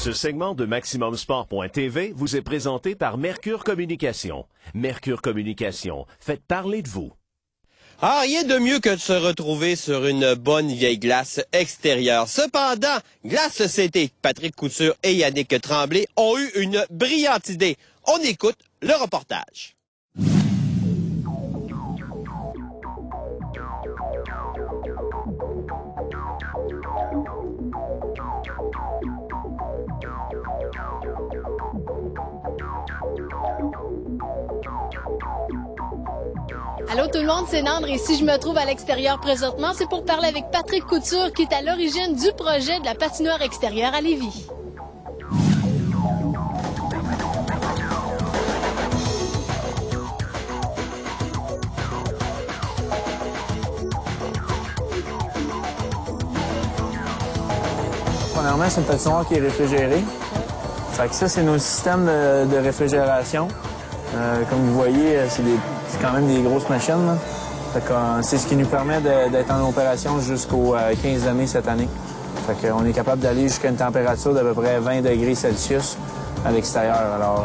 Ce segment de MaximumSport.tv vous est présenté par Mercure Communication. Mercure Communication, faites parler de vous. Ah, rien de mieux que de se retrouver sur une bonne vieille glace extérieure. Cependant, Glace Société, Patrick Couture et Yannick Tremblay ont eu une brillante idée. On écoute le reportage. Allô tout le monde, c'est Nandre et si je me trouve à l'extérieur présentement, c'est pour parler avec Patrick Couture qui est à l'origine du projet de la patinoire extérieure à Lévis. Premièrement, c'est une patinoire qui est réfrigérée. Fait que ça, c'est nos systèmes de réfrigération. Comme vous voyez, c'est quand même des grosses machines. Là. Fait que, c'est ce qui nous permet d'être en opération jusqu'au 15 mai cette année. Fait qu'on est capable d'aller jusqu'à une température d'à peu près 20 degrés Celsius à l'extérieur. Alors,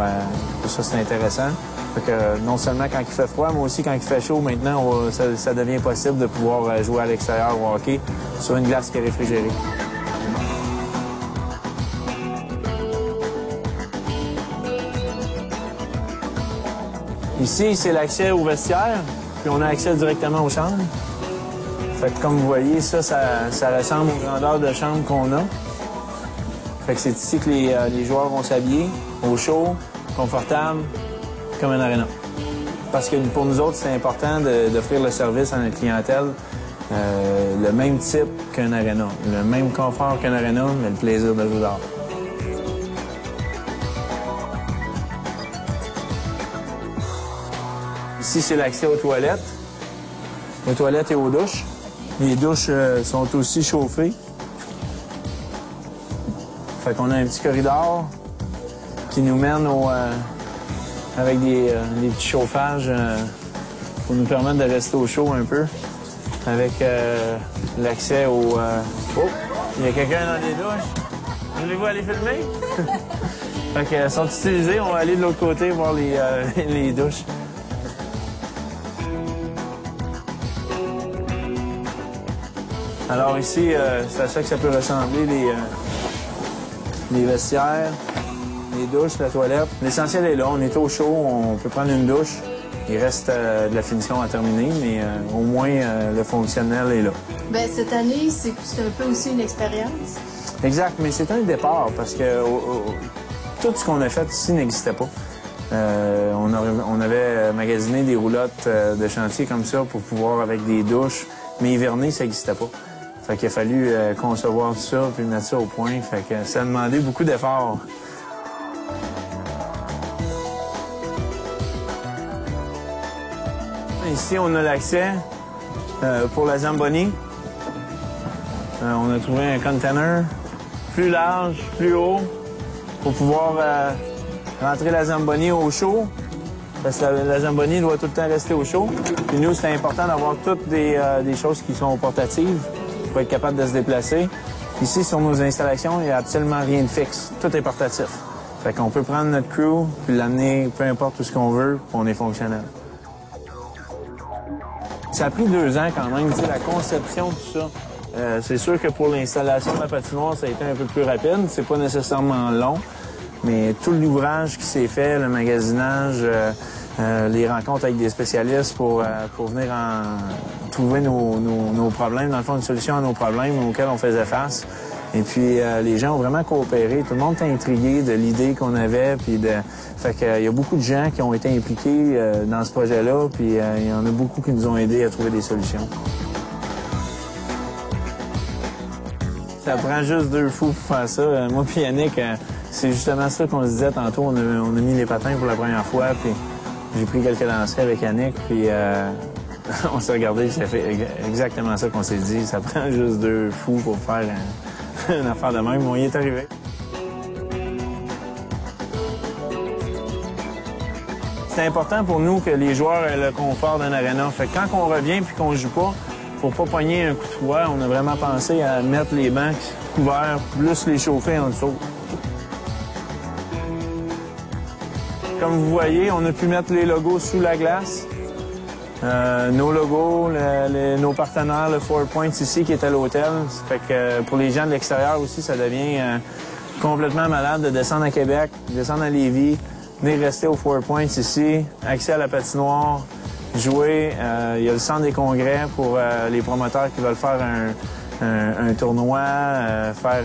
ça, c'est intéressant. Fait que non seulement quand il fait froid, mais aussi quand il fait chaud, maintenant, ça devient possible de pouvoir jouer à l'extérieur au hockey sur une glace qui est réfrigérée. Ici, c'est l'accès au vestiaire, puis on a accès directement aux chambres. Fait que comme vous voyez, ça ressemble aux grandeurs de chambre qu'on a. Fait que c'est ici que les joueurs vont s'habiller, au chaud, confortable, comme un aréna. Parce que pour nous autres, c'est important d'offrir le service à notre clientèle, le même type qu'un aréna, le même confort qu'un aréna, mais le plaisir de jouer dehors. Ici, c'est l'accès aux toilettes et aux douches. Les douches sont aussi chauffées. Fait qu'on a un petit corridor qui nous mène avec des petits chauffages pour nous permettre de rester au chaud un peu. Avec l'accès au... Oh! Il y a quelqu'un dans les douches. Voulez-vous aller filmer? Fait qu'elles sont utilisées. On va aller de l'autre côté voir les douches. Alors ici, c'est à ça que ça peut ressembler, les vestiaires, les douches, la toilette. L'essentiel est là, on est au chaud, on peut prendre une douche. Il reste de la finition à terminer, mais au moins le fonctionnel est là. Bien, cette année, c'est un peu aussi une expérience. Exact, mais c'est un départ parce que tout ce qu'on a fait ici n'existait pas. On avait magasiné des roulottes de chantier comme ça pour pouvoir avec des douches, mais hiverner, ça n'existait pas. Fait qu'il a fallu concevoir tout ça puis mettre ça au point. Fait que ça a demandé beaucoup d'efforts. Ici, on a l'accès pour la Zamboni. On a trouvé un container plus large, plus haut, pour pouvoir rentrer la Zamboni au chaud. Parce que la Zamboni doit tout le temps rester au chaud. Puis nous, c'est important d'avoir toutes des choses qui sont portatives pour être capable de se déplacer. Ici, sur nos installations, il n'y a absolument rien de fixe. Tout est portatif. Fait qu'on peut prendre notre crew puis l'amener peu importe où ce qu'on veut, puis on est fonctionnel. Ça a pris 2 ans quand même, tu sais, la conception, tout ça. C'est sûr que pour l'installation de la patinoire, ça a été un peu plus rapide. C'est pas nécessairement long, mais tout l'ouvrage qui s'est fait, le magasinage, les rencontres avec des spécialistes pour venir trouver nos problèmes, dans le fond, une solution à nos problèmes auxquels on faisait face. Et puis, les gens ont vraiment coopéré. Tout le monde était intrigué de l'idée qu'on avait. Puis Fait qu'il y a beaucoup de gens qui ont été impliqués dans ce projet-là. Puis, il y en a beaucoup qui nous ont aidés à trouver des solutions. Ça prend juste 2 fous pour faire ça. Moi puis Yannick, c'est justement ça qu'on se disait tantôt. On a mis les patins pour la première fois. Puis j'ai pris quelques lancers avec Yannick. Puis on s'est regardé. Ça fait exactement ça qu'on s'est dit. Ça prend juste 2 fous pour faire une affaire de même. On y est arrivé. C'est important pour nous que les joueurs aient le confort d'un aréna. Fait que quand on revient puis qu'on joue pas, faut pas pogner un coup de froid. On a vraiment pensé à mettre les bancs couverts, plus les chauffer en dessous. comme vous voyez, on a pu mettre les logos sous la glace. Nos logos, nos partenaires, le 4 Points ici qui est à l'hôtel. Fait que pour les gens de l'extérieur aussi, ça devient complètement malade de descendre à Québec, descendre à Lévis, venir rester au 4 Points ici, accès à la patinoire, jouer. Il y a le centre des congrès pour les promoteurs qui veulent faire un tournoi, faire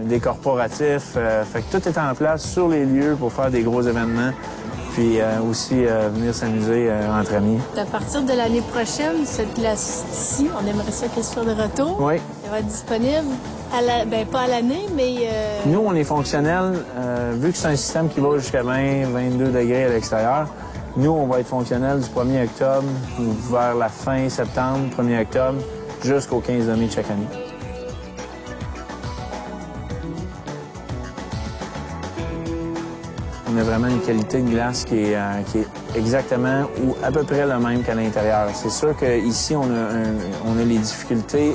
des corporatifs. Fait que tout est en place sur les lieux pour faire des gros événements. Puis aussi venir s'amuser entre amis. À partir de l'année prochaine, cette glace-ci, on aimerait ça qu'elle soit de retour. Oui. Elle va être disponible, pas à l'année, mais... Nous, on est fonctionnel. Vu que c'est un système qui va jusqu'à 20, 22 degrés à l'extérieur, nous, on va être fonctionnel du 1er octobre vers la fin septembre, 1er octobre, jusqu'au 15 mai de chaque année. On a vraiment une qualité de glace qui est exactement ou à peu près la même qu'à l'intérieur. C'est sûr qu'ici, on a les difficultés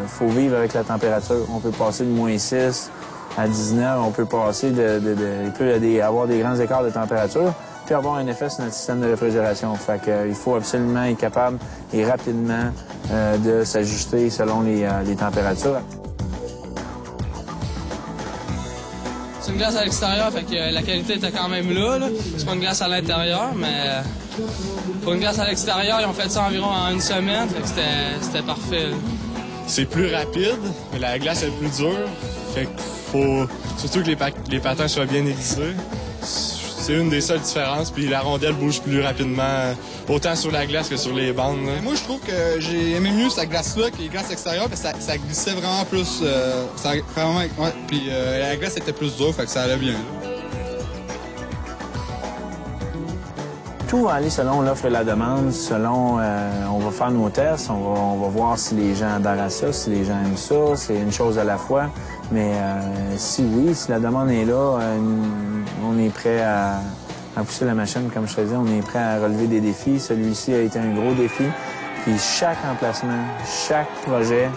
faut vivre avec la température. On peut passer de -6 à 19, on peut passer il peut avoir des grands écarts de température, puis avoir un effet sur notre système de réfrigération. Fait qu'il faut absolument être capable et rapidement de s'ajuster selon les températures. C'est une glace à l'extérieur, fait que la qualité était quand même là. C'est pas une glace à l'intérieur, mais pour une glace à l'extérieur, ils ont fait ça environ en une semaine, fait que c'était parfait. C'est plus rapide, mais la glace est plus dure. Fait qu'il faut surtout que les patins soient bien aiguisés. C'est une des seules différences, puis la rondelle bouge plus rapidement, autant sur la glace que sur les bandes. Là. Moi, je trouve que j'ai aimé mieux cette glace-là que les glaces extérieures, parce que ça glissait vraiment plus. Puis la glace était plus dure, fait que ça allait bien. Là. Tout va aller selon l'offre et la demande, selon... on va faire nos tests, on va voir si les gens adhèrent à ça, si les gens aiment ça, c'est une chose à la fois. Mais si la demande est là, on est prêt à pousser la machine, comme je te disais, on est prêt à relever des défis. Celui-ci a été un gros défi. Puis chaque emplacement, chaque projet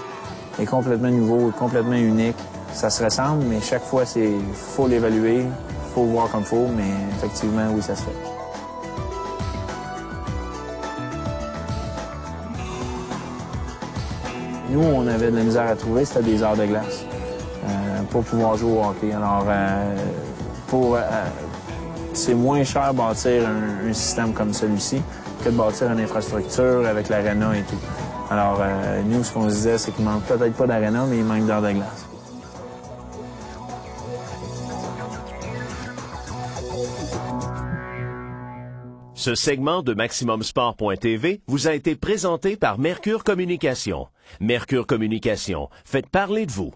est complètement nouveau, complètement unique. Ça se ressemble, mais chaque fois, faut l'évaluer, faut voir comme faut, mais effectivement, oui, ça se fait. Nous, on avait de la misère à trouver, c'était des heures de glace pour pouvoir jouer au hockey. Alors, c'est moins cher bâtir un système comme celui-ci que de bâtir une infrastructure avec l'aréna et tout. Alors, nous, ce qu'on se disait, c'est qu'il manque peut-être pas d'aréna, mais il manque d'heures de glace. Ce segment de MaximumSport.tv vous a été présenté par Mercure Communication. Mercure Communication, faites parler de vous.